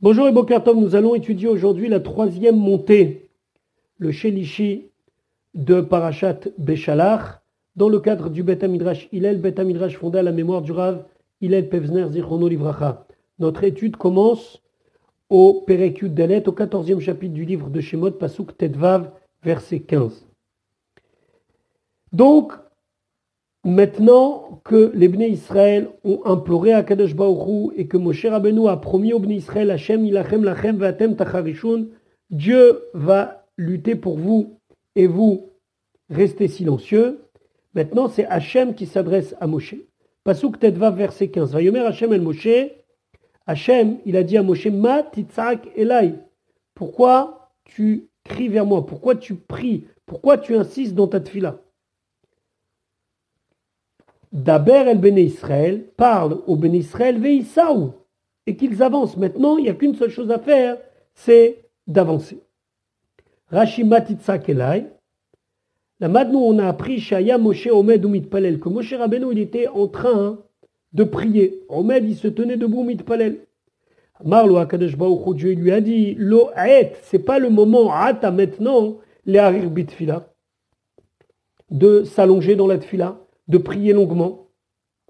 Bonjour et Boker Tov, nous allons étudier aujourd'hui la troisième montée, le Shelishi de Parashat Beshalach, dans le cadre du Bet HaMidrash Hillel, Bet HaMidrash fondé à la mémoire du Rav Hillel Pevzner Zichrono Livracha. Notre étude commence au Perek Yud Dalet, au 14e chapitre du livre de Shemot, Pasuk Tetvav, verset 15. Donc, maintenant que les Bnei Israël ont imploré à Kadosh Baruch Hu et que Moshe Rabbeinu a promis aux Bnei Israël, Hashem ilachem lachem v'atem tacharishun, Dieu va lutter pour vous et vous restez silencieux. Maintenant, c'est Hashem qui s'adresse à Moshe. Pasuk Tetvav, verset 15. Vayomer Hashem el Moshe. Hashem, il a dit à Moshe, Ma titzak elai. Pourquoi tu cries vers moi? Pourquoi tu pries? Pourquoi tu insistes dans ta tefila? Daber el Bnei Israël, parle au Bnei Israël, veïsaou, et qu'ils avancent. Maintenant, il n'y a qu'une seule chose à faire, c'est d'avancer. Rashi matitzak elai. Là maintenant, on a appris Shaya Moshe Omed ou Mitpalel, que Moshe Rabbeinu, il était en train de prier. Omed, il se tenait debout, Mitpalel. Marlo Akadosh Baruch Hu, Dieu lui a dit, Lo et, c'est pas le moment, ata maintenant, les harir bitfila, de s'allonger dans la tfila, de prier longuement,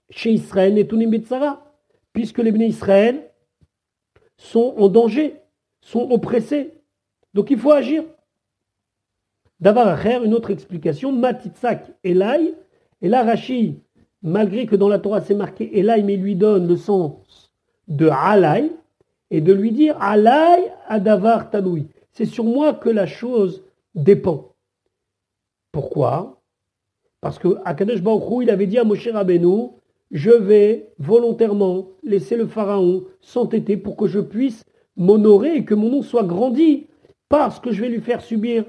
chez Israël et Tunim Bitsara, puisque les Bnei Israël sont en danger, sont oppressés. Donc il faut agir. Davar Acher, une autre explication, Matitzak Elai, et là Rashi, malgré que dans la Torah c'est marqué Elai, mais il lui donne le sens de Alai, et de lui dire Alai Adavar Taloui. C'est sur moi que la chose dépend. Pourquoi? Parce que Akadosh Baruch Hu, il avait dit à Moshe Rabbeinu, je vais volontairement laisser le pharaon s'entêter pour que je puisse m'honorer et que mon nom soit grandi par ce que je vais lui faire subir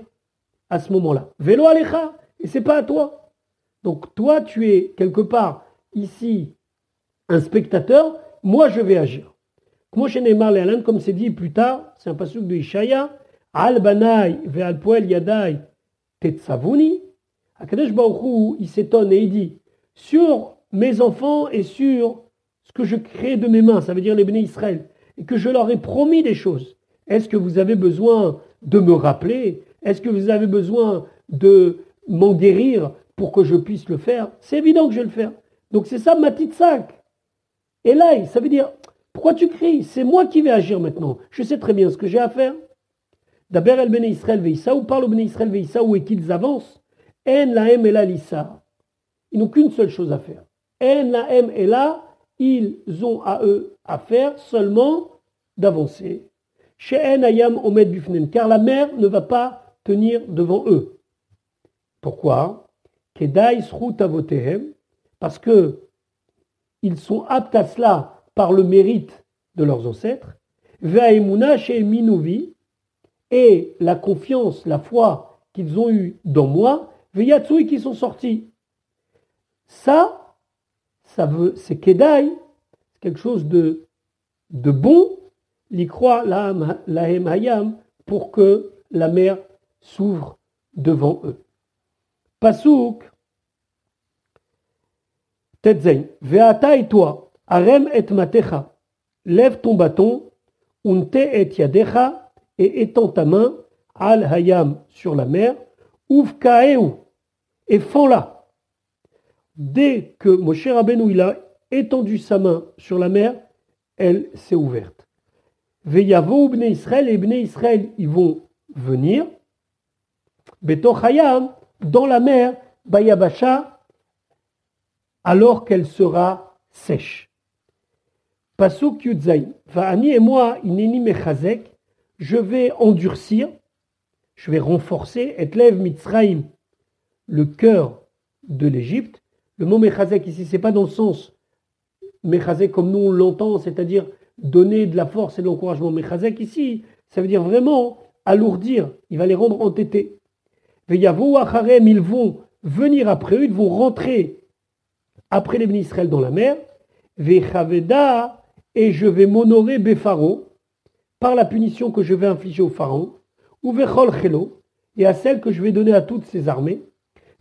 à ce moment-là. Velo alecha, et c'est pas à toi. Donc toi, tu es quelque part ici un spectateur, moi je vais agir. Comme c'est dit plus tard, c'est un pasuk de Ishaya, Al banai ve'al poel yadai tetzavuni. Akadosh Baruch Hu, il s'étonne et il dit, sur mes enfants et sur ce que je crée de mes mains, ça veut dire les Bnei Israël, et que je leur ai promis des choses, est-ce que vous avez besoin de me rappeler? Est-ce que vous avez besoin de m'en guérir pour que je puisse le faire? C'est évident que je vais le faire. Donc c'est ça ma titzak. Et là, ça veut dire, pourquoi tu cries? C'est moi qui vais agir maintenant. Je sais très bien ce que j'ai à faire. D'abord, el Bnei Israël veïsaou, parle au Bnei Israël veïsaou et qu'ils avancent. En lahem ela lissa. Ils n'ont qu'une seule chose à faire. En lahem ela, ils ont à eux à faire seulement d'avancer. She'en hayam omed bifnen, car la mer ne va pas tenir devant eux. Pourquoi? Kedai srut avotehem, parce que ils sont aptes à cela par le mérite de leurs ancêtres. Ve'aimuna she'eminuvi, et la confiance, la foi qu'ils ont eue dans moi. Veyatsui qui sont sortis. Ça c'est Kedai, c'est quelque chose de bon, l'ikroa lahem hayam, pour que la mer s'ouvre devant eux. Pasuk, Tetzain, Veata et toi, Arem et matecha, lève ton bâton, Unte et yadecha, et étends ta main, Al hayam, sur la mer, Uvkaeu, et fends-la. Dès que Moshe Rabbeinu il a étendu sa main sur la mer, elle s'est ouverte. Veyavo Bnei Israël, et Bnei Israël ils vont venir. Betoch hayam, dans la mer, Bayabasha, alors qu'elle sera sèche. Pasuk Yudzaï, Va'ani et moi, ineni mechazek, je vais endurcir, je vais renforcer, et lève Mitzraïm, le cœur de l'Égypte. Le mot mechazek ici, c'est pas dans le sens mechazek comme nous on l'entend, c'est-à-dire donner de la force et de l'encouragement. Mechazek ici, ça veut dire vraiment alourdir, il va les rendre entêtés. Veyavo acharem, ils vont venir après eux, ils vont rentrer après les Bnei Israël dans la mer. Vechaveda, et je vais m'honorer Befaro, par la punition que je vais infliger au pharaon, ou Vechol Chelo, et à celle que je vais donner à toutes ses armées,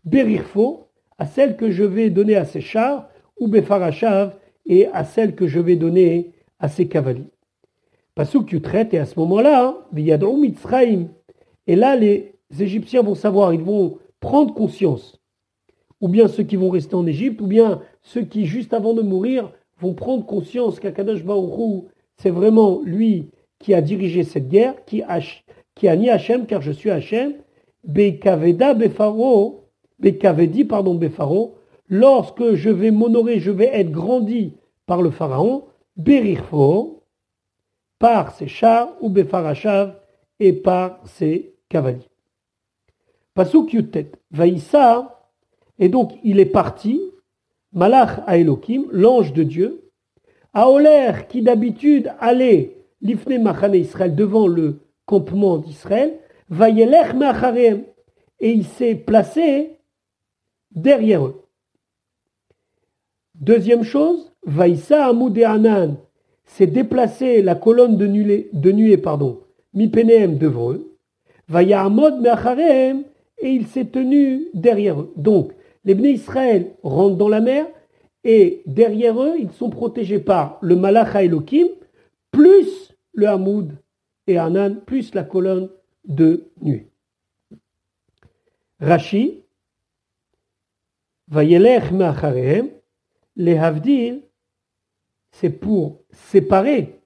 Berirfo, à celle que je vais donner à ses chars, ou Befarashav, et à celle que je vais donner à ses cavaliers. Pasuk tu traites, et à ce moment-là, Viyadrou Mitzraïm. Et là, les Égyptiens vont savoir, ils vont prendre conscience. Ou bien ceux qui vont rester en Égypte, ou bien ceux qui, juste avant de mourir, vont prendre conscience qu'Akadosh Baruch Hu, c'est vraiment lui qui a dirigé cette guerre, qui a ni Hachem, car je suis Hachem, Bekavedi, Befaro, lorsque je vais m'honorer, je vais être grandi par le pharaon, Berirfo, par ses chars, ou Befarashav, et par ses cavaliers. Pasuk Yutet, Vaïssa, et donc il est parti, Malach à Elohim, l'ange de Dieu, Aoler, qui d'habitude allait l'ifne machane Israël devant le campement d'Israël, Vayelech me'acharem, et il s'est placé derrière eux. Deuxième chose, Vaïssa Amoudé Anan, s'est déplacé la colonne de nuée, Mipenehem devant eux, Vayahamod me'acharem, et il s'est tenu derrière eux. Donc, les Bnei Israël rentrent dans la mer, et derrière eux, ils sont protégés par le Malach Elohim, plus le Hamoud et Anan, plus la colonne de nuée. Rashi, Vayelech me'acharehem, les Havdil, c'est pour séparer,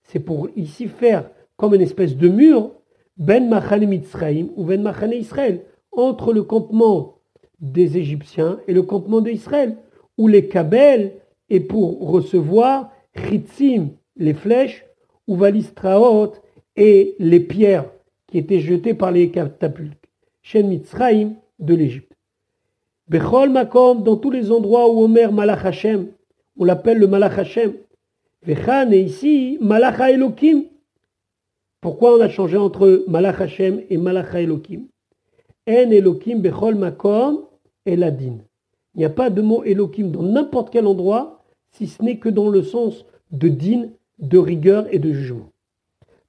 c'est pour ici faire comme une espèce de mur, Ben Machane Mitzraïm ou Ben Machane Israël, entre le campement des Égyptiens et le campement d'Israël, où les Kabel est pour recevoir Chitzim, les flèches, ou Valistraot et les pierres qui étaient jetées par les catapultes, Shen Mitzraïm de l'Égypte. Bechol Makom, dans tous les endroits où Omer Malach Hashem, on l'appelle le Malach Hashem. Vechan et ici Malach Elohim. Pourquoi on a changé entre Malach Hashem et Malach Elohim? En Elohim Bechol Makom Eladin. Il n'y a pas de mot Elohim dans n'importe quel endroit, si ce n'est que dans le sens de din, de rigueur et de jugement.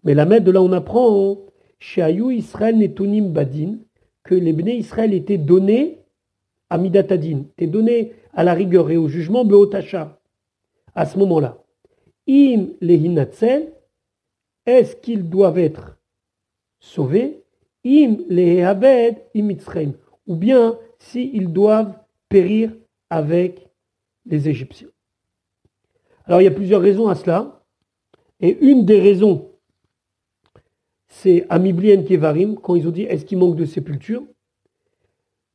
Mais la de là on apprend Sheayu Israël Netunim Badin, que les Bnei Israël étaient donnés à Midatadin, étaient donnés à la rigueur et au jugement Beotacha. À ce moment-là, Im Lehinatzel, est-ce qu'ils doivent être sauvés? Im Lehaved Imitzraim, ou bien s'ils doivent périr avec les Égyptiens. Alors il y a plusieurs raisons à cela, et une des raisons, c'est Amiblien Kevarim, quand ils ont dit est-ce qu'il manque de sépulture?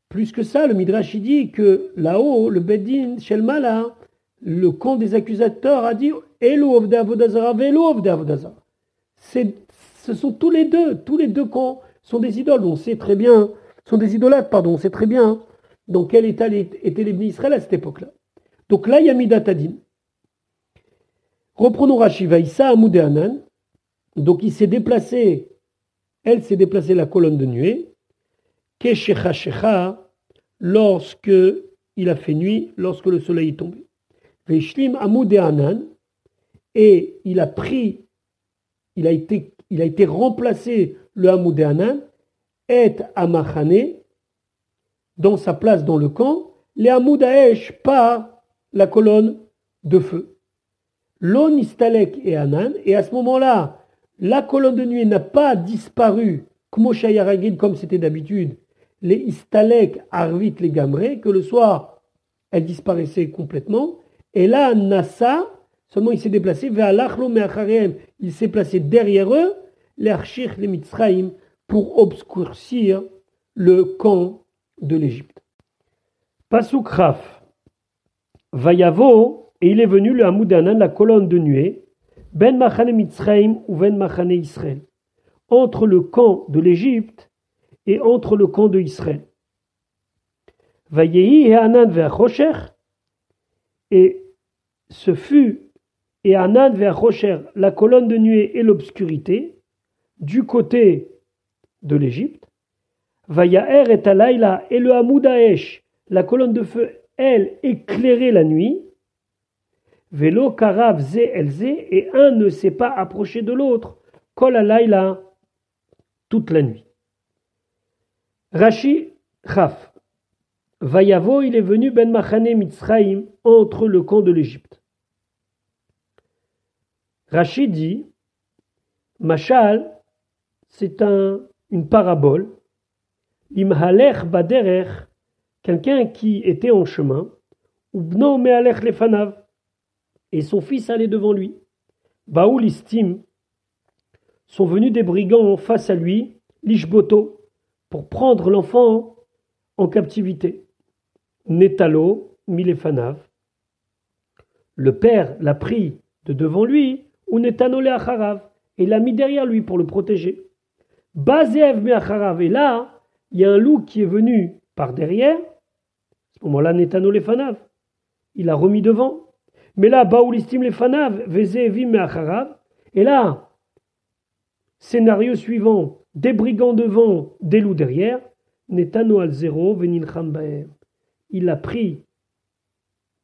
Plus que ça, le Midrash dit que là-haut, le Bedin, Shelmala, le camp des accusateurs a dit Elo Ovde Avodazara, Velo Ovde Avodazara. Ce sont tous les deux camps sont des idoles, on sait très bien, sont des idolâtres, on sait très bien dans quel état étaient les Bnei Israël à cette époque-là. Donc là, il y a Midatadin. Reprenons Rashi, Vaïssa Amoudé Anan. Donc il s'est déplacé, elle s'est déplacée la colonne de nuée, Keshecha Shecha, lorsque il a fait nuit, lorsque le soleil est tombé. Veishlim Amoudé Anan, et il a été remplacé le Amoudé Anan, et Amachane, dans sa place dans le camp, les Hamoud Haesh par la colonne de feu. L'on Istalek et Anan, et à ce moment-là, la colonne de nuée n'a pas disparu, comme c'était d'habitude, les Istalek Arvit les Gamré, que le soir, elle disparaissait complètement, et là, Nassa, seulement il s'est déplacé, il s'est placé derrière eux, les Archir, les Mitzraïm, pour obscurcir le camp de l'Égypte. Pasuk Raf, Vayavo, et il est venu le Hamoud Anan, la colonne de nuée, Ben Machane Mitzraïm ou Ben Machane Israël, entre le camp de l'Égypte et entre le camp de Israël. Vayehi Anan ve'achosher, et ce fut et Anan ve'achosher, la colonne de nuée et l'obscurité, du côté de l'Égypte. Vayaher et Alayla, et le Hamoud Haesh, la colonne de feu, elle éclairait la nuit. Velo karav ze elze, et un ne s'est pas approché de l'autre. Kol alayla, toute la nuit. Rashi Chaf. Vayavo, il est venu Ben Machane Mitzraïm, entre le camp de l'Égypte. Rashi dit Mashal, c'est une parabole. Imhalech baderech, quelqu'un qui était en chemin, ou bno mehalech lefanav, et son fils allait devant lui. Baoul istim, sont venus des brigands face à lui, l'ishboto, pour prendre l'enfant en captivité. Netalo, milefanav. Le père l'a pris de devant lui, ou netano le acharav, et l'a mis derrière lui pour le protéger. Bazev me acharav, et là, il y a un loup qui est venu par derrière. À ce moment-là, netano le fanav, il a remis devant. Mais là, baoulistim le fanav, vezevim me acharav, et là, scénario suivant, des brigands devant, des loups derrière. Netano al zéro, venilcham baer. Il l'a pris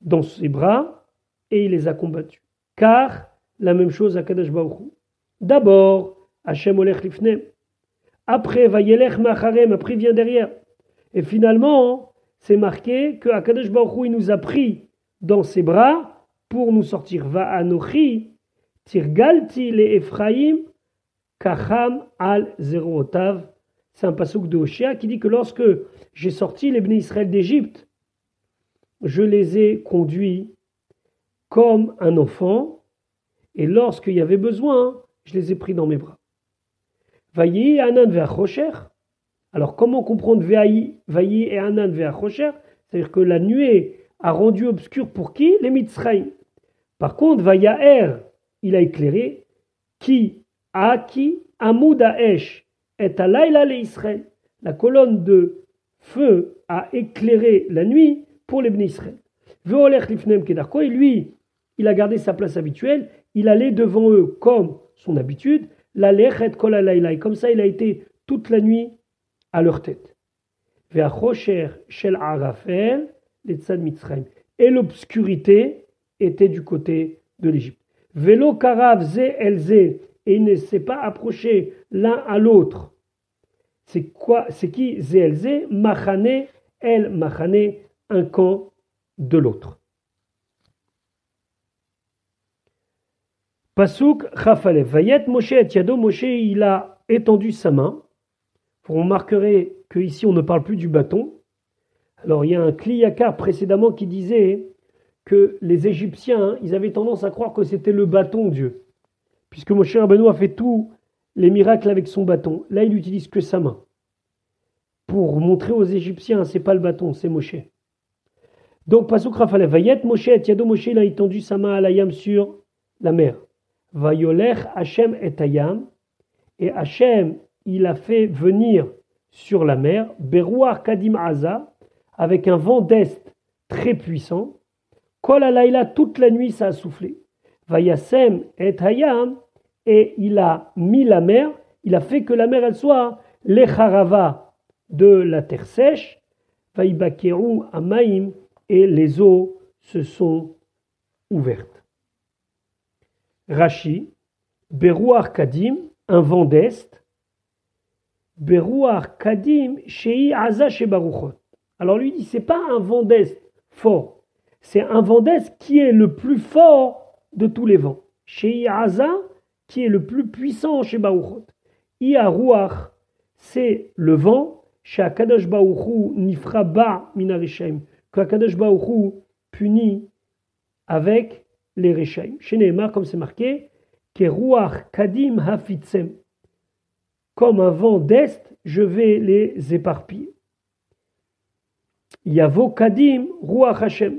dans ses bras et il les a combattus. Car la même chose à Kadosh Baruch Hu. D'abord, Hashem olech lifnem. Après, vayelech macharem, après il vient derrière. Et finalement, c'est marqué que Akadosh Baruch Hu, il nous a pris dans ses bras pour nous sortir. Va anochi, tirgalti le Ephraim, kacham al zerotav. C'est un pasuk de Hoshea qui dit que lorsque j'ai sorti les Bnei Israël d'Égypte, je les ai conduits comme un enfant, et lorsqu'il y avait besoin, je les ai pris dans mes bras. Vayi anan ve'achosher. Alors comment comprendre vayi et anan ve'achosher? C'est-à-dire que la nuée a rendu obscur pour qui? Les Mitzrayim. Par contre, vayaer, il a éclairé, qui amud ha'esh et alayla le Israël. La colonne de feu a éclairé la nuit pour les Bnei Israël. Ve'olech lifnem kedarko, et lui, il a gardé sa place habituelle, il allait devant eux comme son habitude, l'alech et kol alayla, et comme ça il a été toute la nuit à leur tête. Ve'achosher shel arafel letzad Mitzrayim. Et l'obscurité était du côté de l'Égypte. Velo karav ze el ze, et il ne s'est pas approché l'un à l'autre. C'est quoi? C'est qui ze el ze? Machane el machane, un camp de l'autre. Pasuk Chafalev. Vayet Moshe et Yado. Moshe, il a étendu sa main. Vous remarquerez qu'ici, on ne parle plus du bâton. Alors, il y a un Kliyakar précédemment qui disait que les Égyptiens, ils avaient tendance à croire que c'était le bâton Dieu. Puisque Moshe Rabbeinu a fait tous les miracles avec son bâton. Là, il n'utilise que sa main. Pour montrer aux Égyptiens, c'est pas le bâton, c'est Moshe. Donc, Pasuk Rafalev, Vayet Moshe et Yado. Moshe, il a étendu sa main à l'ayam sur la mer. Vayolech Hashem et Hayam. Et Hashem, il a fait venir sur la mer, Berouar Kadim Aza, avec un vent d'est très puissant. Kol alayla, toute la nuit, ça a soufflé. Vayasem et Hayam, et il a mis la mer, il a fait que la mer, elle soit l'echarava de la terre sèche. Vaibakeru amaim, et les eaux se sont ouvertes. Rashi, Berouar Kadim, un vent d'est. Berouar Kadim, Shei Aza Shebaruchot. Alors lui dit, c'est pas un vent d'est fort, c'est un vent d'est qui est le plus fort de tous les vents. Shei Aza, qui est le plus puissant chez Baruchot. Ia Ruach, c'est le vent, chez Akadosh Baruchu Nifra Ba Minarishaim, que Akadosh Baruchu punit avec les Reshaim. Chez Nehemar, comme c'est marqué, Keruach Kadim Hafitzem. Comme un vent d'est, je vais les éparpiller. Yavo Kadim Ruach Hashem.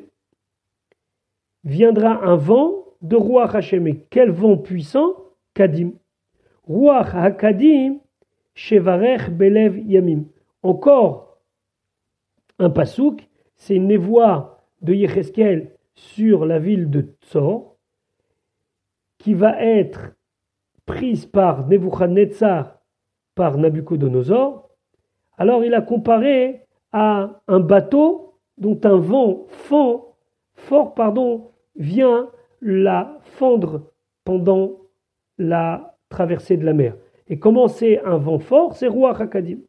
Viendra un vent de Ruach Hashem. Et quel vent puissant? Kadim. Ruach HaKadim Shevarech Belev Yamim. Encore un pasouk, c'est une névoie de Yecheskel sur la ville de Tzor, qui va être prise par Nebuchadnezzar, par Nabucodonosor. Alors il a comparé à un bateau dont un vent fort vient la fendre pendant la traversée de la mer. Et comment c'est un vent fort? C'est Ruach HaKadim.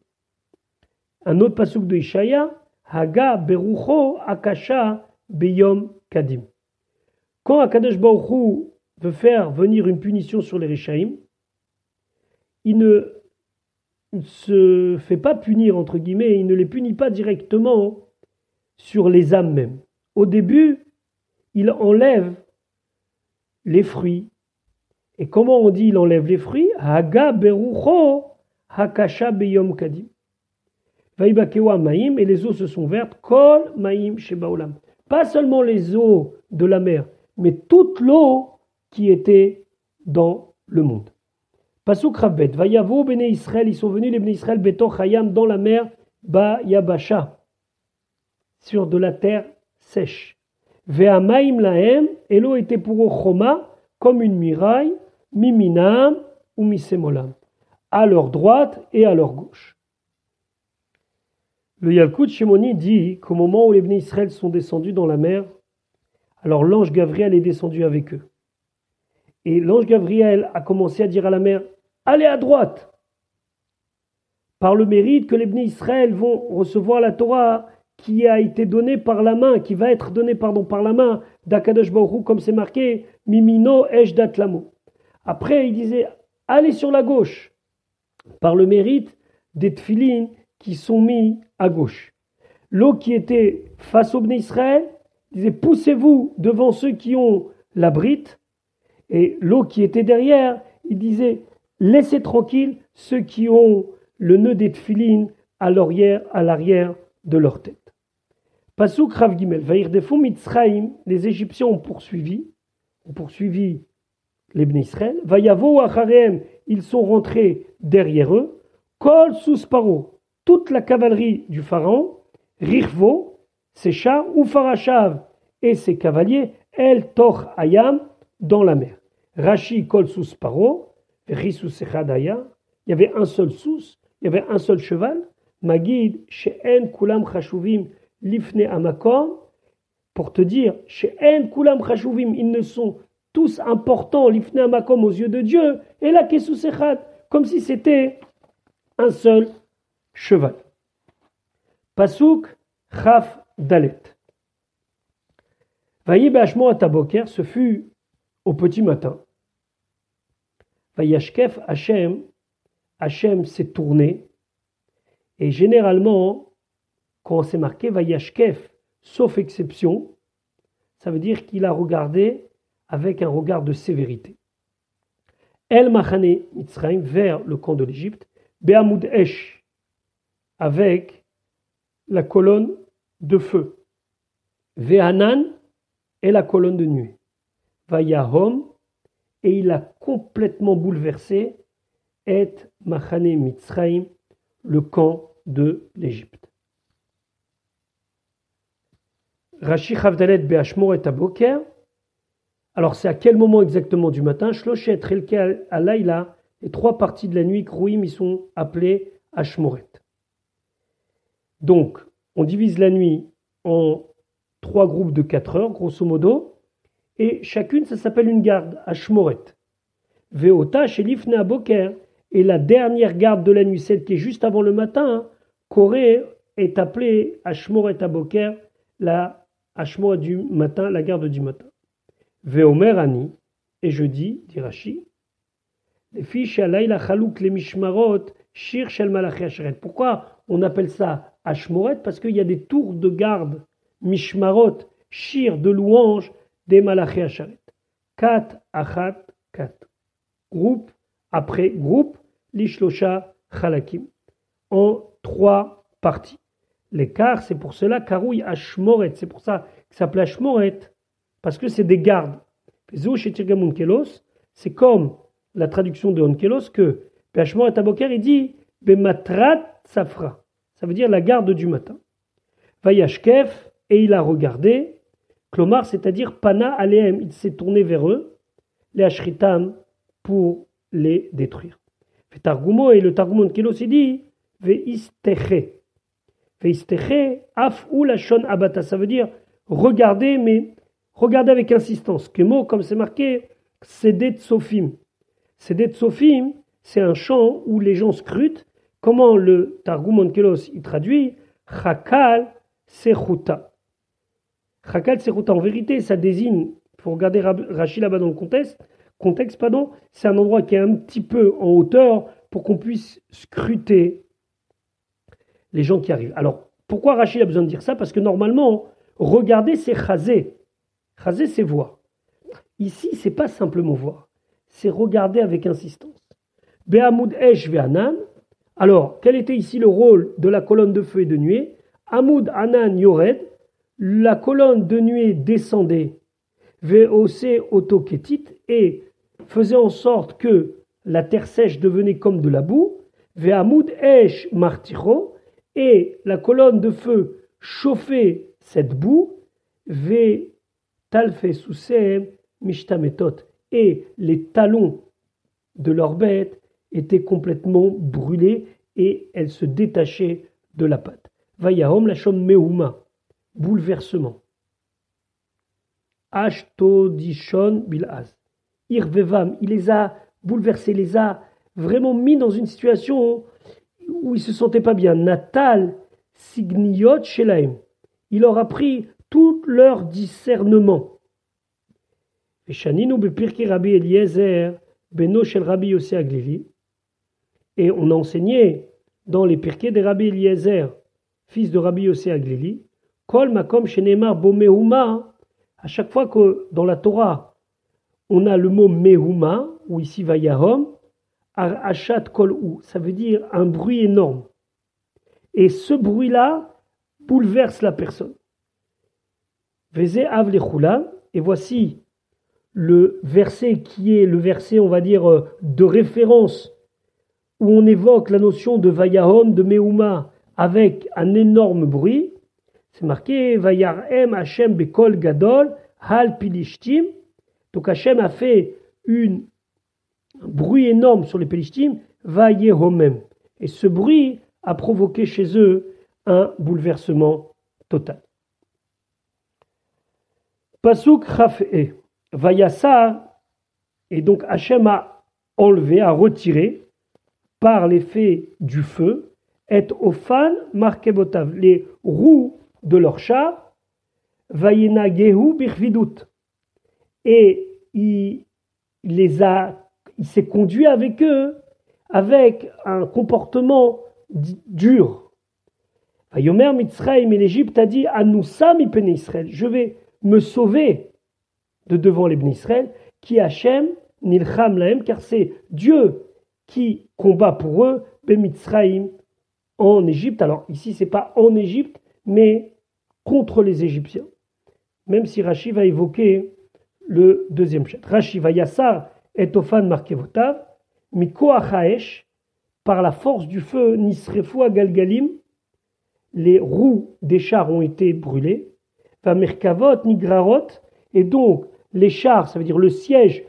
Un autre pasuk de Ishaya, Haga Berucho Akasha Beyom Kadim. Quand Akadosh Baruch Hu veut faire venir une punition sur les Rishaïm, il ne se fait pas punir, entre guillemets, il ne les punit pas directement sur les âmes même. Au début, il enlève les fruits. Et comment on dit il enlève les fruits? Haga berucho hakasha beyom kadim. Vaibakewa maïm, et les eaux se sont vertes, kol maïm shebaolam. Pas seulement les eaux de la mer, mais toute l'eau qui était dans le monde. Pasuk Rabbet, Vayavo Bene Israël, ils sont venus les Bene Israël Betoch Hayam dans la mer Ba Yabasha, sur de la terre sèche. Ve'amaim lahem, et l'eau était pour eux choma, comme une muraille, miminam ou misemolam, à leur droite et à leur gauche. Le Yalkut Shemoni dit qu'au moment où les Bnei Israël sont descendus dans la mer, alors l'ange Gabriel est descendu avec eux. Et l'ange Gabriel a commencé à dire à la mer, allez à droite, par le mérite que les Bnei Israël vont recevoir la Torah qui a été donnée par la main, qui va être donnée par la main d'Akadosh Baruch Hu, comme c'est marqué, Mimino Esh Datlamo. Après, il disait, allez sur la gauche, par le mérite des tfilines qui sont mis à gauche. L'eau qui était face au Bnei Israël disait, poussez-vous devant ceux qui ont la brite, et l'eau qui était derrière, il disait, laissez tranquille ceux qui ont le nœud des tfilines à l'arrière de leur tête. Pasuk Rav Gimel, Vaïrdefou Mitzraïm, les Égyptiens ont poursuivi les Bnei Israël. Vayavo Achareem, ils sont rentrés derrière eux. Kol Susparo, toute la cavalerie du pharaon. Rirvo, ses chars, ou Farashav et ses cavaliers. El Toch Ayam, dans la mer. Rashi Kol Susparo, Risus Echadaya, il y avait un seul sous, il y avait un seul cheval. Magid, She'en Kulam Chashuvim, Lifne Amakom, pour te dire, She'en Kulam Chashuvim, ils ne sont tous importants, Lifne Amakom, aux yeux de Dieu, et là, Kesus Echad, comme si c'était un seul cheval. Pasuk Chaf Dalet. Vaïe Be'ashmo Ataboker, ce fut au petit matin. Vayashkef Hachem s'est tourné, et généralement, quand c'est marqué Vayashkef, sauf exception, ça veut dire qu'il a regardé avec un regard de sévérité. El Machane Mitzrayim, vers le camp de l'Égypte, Be'amud Esh, avec la colonne de feu, Ve'anan, et la colonne de nuée, Vayahom, et il a complètement bouleversé Et Machane Mitzrayim, le camp de l'Égypte. Rashi Chavdalet Be'ashmor et Aboker. Alors c'est à quel moment exactement du matin? Shloshet Relke Alayla, les trois parties de la nuit, Krouim, ils sont appelés Ashmoret. Donc, on divise la nuit en trois groupes de 4 heures, grosso modo, et chacune, ça s'appelle une garde, Ashmoret. Veota Shelifne Aboker, et la dernière garde de la nuit, celle qui est juste avant le matin, Koré est appelée Ashmoret Aboker, la Ashmoret du matin, la garde du matin. Veomer Ani, et je dis, dit Rashi, les fiches alayla chalouk les mishmarot, shir shel malachi asheret. Pourquoi on appelle ça Ashmoret? Parce qu'il y a des tours de garde, mishmarot, shir de louange des malachi asheret. Kat, achat, kat. Groupe après groupe, lishlosha chalakim. En 3 parties. L'écart, c'est pour cela, karouille Ashmoret. C'est pour ça que ça s'appelle Ashmoret. Parce que c'est des gardes. C'est comme la traduction de Onkelos que Ashmoret Aboker, il dit Bematrat Safra. Ça veut dire la garde du matin. Vayashkef, et il a regardé. Klomar, c'est-à-dire Pana Aleem, il s'est tourné vers eux. Les Ashritam, pour les détruire. Targumo, et le Targum Onkelos, il dit Veisteche. Veisteche, af ou la shon abata. Ça veut dire regarder, mais regardez avec insistance. Kemo, comme c'est marqué, Sedet Sofim. Sedet Sofim, c'est un chant où les gens scrutent. Comment le Targum Onkelos il traduit? Chakal Sechuta. Chakal Sechuta, en vérité, ça désigne, il faut regarder Rashi là-bas dans le contexte, c'est un endroit qui est un petit peu en hauteur pour qu'on puisse scruter les gens qui arrivent. Alors, pourquoi Rachid a besoin de dire ça? Parce que normalement, regarder, c'est chaser. Chaser, c'est voir. Ici, c'est pas simplement voir, c'est regarder avec insistance. Be'amoud esh ve'anan. Alors, quel était ici le rôle de la colonne de feu et de nuée? Amoud anan yored, la colonne de nuée descendait, ve'ose otoketit, et faisait en sorte que la terre sèche devenait comme de la boue, ve'amoud esh marticho, et la colonne de feu chauffait cette boue, ve'talfe susem mishtametot, et les talons de leurs bêtes étaient complètement brûlés et elles se détachaient de la pâte. Vayahom lachon meuma, bouleversement. Ashtodishon bilaz. Irvevam, il les a bouleversés, les a vraiment mis dans une situation où ils ne se sentaient pas bien. Natal signiot shelaim. Il leur a pris tout leur discernement. Veshaninu bepirki Rabbi Eliezer beno shel Rabbi Yossi Aglili. Et on a enseigné dans les pirkei de Rabbi Eliezer, fils de Rabbi Yossi Aglili, Kol makom shenemar bo mehuma. À chaque fois que dans la Torah, on a le mot mehuma, ou ici vayahom, achat kol ou, ça veut dire un bruit énorme. Et ce bruit-là bouleverse la personne. Veze av lechulam, et voici le verset qui est le verset, on va dire, de référence, où on évoque la notion de vayahom, de mehuma, avec un énorme bruit. C'est marqué Vayarem Hashem bekol gadol hal pilishtim. Donc Hashem a fait un bruit énorme sur les Pilishtim, Vayehomem. Et ce bruit a provoqué chez eux un bouleversement total. Pasuk Chaf'e, Vayassar, et donc Hashem a enlevé, a retiré par l'effet du feu, et Ofan Markebotav, les roues de leur char, Vayena Gehu Birvidut. Et il s'est conduit avec eux avec un comportement dur. Vayomer Mitzrayim, et l'Égypte a dit Anoussa mi pene Israël, je vais me sauver de devant les Bnei Israël, qui Hashem nilcham lahem, car c'est Dieu qui combat pour eux, Bemitzrayim, en Égypte. Alors ici, c'est pas en Égypte, mais contre les Égyptiens. Même si Rashi va évoquer le deuxième chapitre. Rashi va Yassar et Ofan Markevotav, Mikoach Haesh, par la force du feu, Nisrefu Galgalim, les roues des chars ont été brûlées, Va Merkavot Nigrarot, et donc les chars, ça veut dire le siège,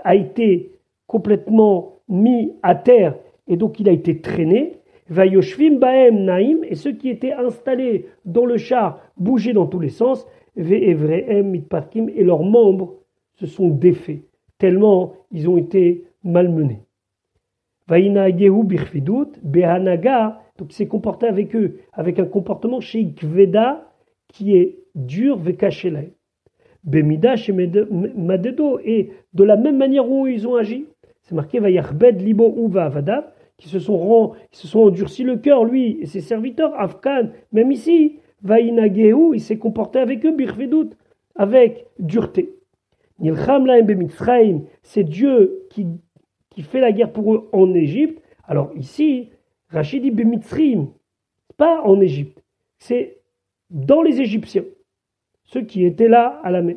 a été complètement mis à terre, et donc il a été traîné. Va Yoshvim Baem Naim, et ceux qui étaient installés dans le char bougeaient dans tous les sens. Ve'evrehem mitparkim, et leurs membres se sont défaits, tellement ils ont été malmenés. Vaïnagehu birfidut, behanaga, donc il s'est comporté avec eux, avec un comportement chez Kveda, qui est dur, vekashelaim. Bemida chez Madedo, et de la même manière où ils ont agi, c'est marqué Vayarbed libo uva avadav, qui se sont endurcis le cœur, lui et ses serviteurs, Afkan, même ici, Vaïnagehu, il s'est comporté avec eux, birfidut, avec dureté. Nilcham lahem bemitzrayim, c'est Dieu qui fait la guerre pour eux en Égypte. Alors ici, Rachid dit bemitzrim, pas en Égypte, c'est dans les Égyptiens, ceux qui étaient là à la mer.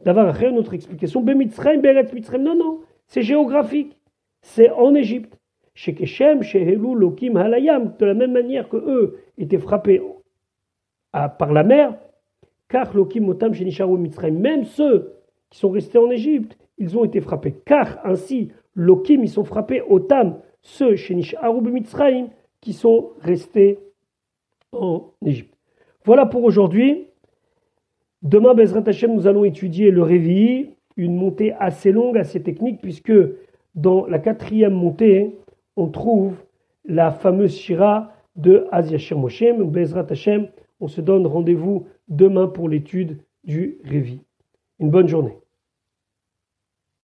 D'avoir une autre explication, bemitzrayim, beretz mitzrayim, non, c'est géographique, c'est en Égypte. Chez Keshem, chez Helou, Lokim, Halayam, de la même manière que eux étaient frappés par la mer, car Lokim, Motam, Shenisharu, Mitzrayim, même ceux qui sont restés en Égypte, ils ont été frappés. Car ainsi, Lokim, ils sont frappés, Otam, ceux Shenisharu, Mitzrayim, qui sont restés en Égypte. Voilà pour aujourd'hui. Demain, Bezrat Hashem, nous allons étudier le Révi, une montée assez longue, assez technique, puisque dans la 4e montée, on trouve la fameuse Shira de Az Yashir Moshe. Bezrat Hashem, on se donne rendez-vous demain pour l'étude du Révi. Une bonne journée.